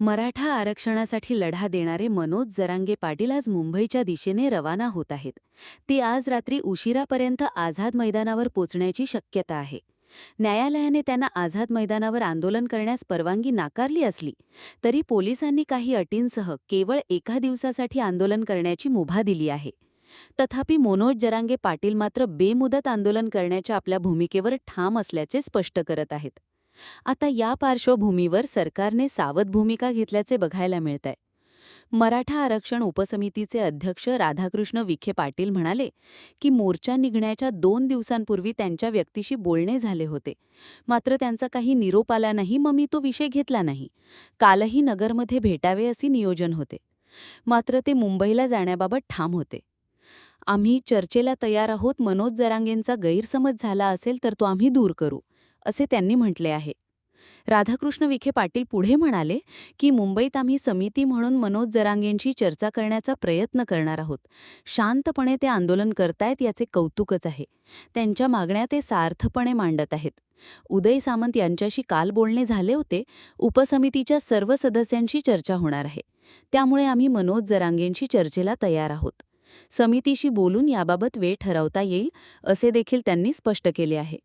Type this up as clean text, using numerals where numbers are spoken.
मराठा आरक्षणासाठी लढा देणारे मनोज जरांगे पाटील आज मुंबईच्या दिशेने रवाना होत आहेत. ती आज रात्री उशिरापर्यंत आझाद मैदानावर पोचण्याची शक्यता आहे. न्यायालयाने त्यांना आझाद मैदानावर आंदोलन करण्यास परवानगी नाकारली असली तरी पोलिसांनी काही अटींसह केवळ एका दिवसासाठी आंदोलन करण्याची मुभा दिली आहे. तथापि मनोज जरांगे पाटील मात्र बेमुदत आंदोलन करण्याच्या आपल्या भूमिकेवर ठाम असल्याचे स्पष्ट करत आहेत. आता या पार्श्वभूमीवर सरकारने सावध भूमिका घेतल्याचे बघायला मिळतंय. मराठा आरक्षण उपसमितीचे अध्यक्ष राधाकृष्ण विखे पाटील म्हणाले की मोर्चा निघण्याच्या 2 दिवसांपूर्वी त्यांच्या व्यक्तीशी बोलणे झाले होते. मात्र त्यांचा काही निरोप आला नाही, मग मी तो विषय घेतला नाही. कालही नगरमध्ये भेटावे असे नियोजन होते. मात्र ते मुंबईला जाण्याबाबत ठाम होते. आम्ही चर्चेला तयार आहोत. मनोज जरांगेंचा गैरसमज झाला असेल तर तो आम्ही दूर करू, असे त्यांनी म्हटले आहे. राधाकृष्ण विखे पाटील पुढे म्हणाले की मुंबईत आम्ही समिती म्हणून मनोज जरांगेंशी चर्चा करण्याचा प्रयत्न करणार आहोत. शांतपणे ते आंदोलन करतायत याचे कौतुकच आहे. त्यांच्या मागण्या ते सार्थपणे मांडत आहेत. उदय सामंत यांच्याशी काल बोलणे झाले होते. उपसमितीच्या सर्व सदस्यांशी चर्चा होणार आहे. त्यामुळे आम्ही मनोज जरांगेंशी चर्चेला तयार आहोत. समितीशी बोलून याबाबत वेळ ठरवता येईल, असे देखील त्यांनी स्पष्ट केले आहे.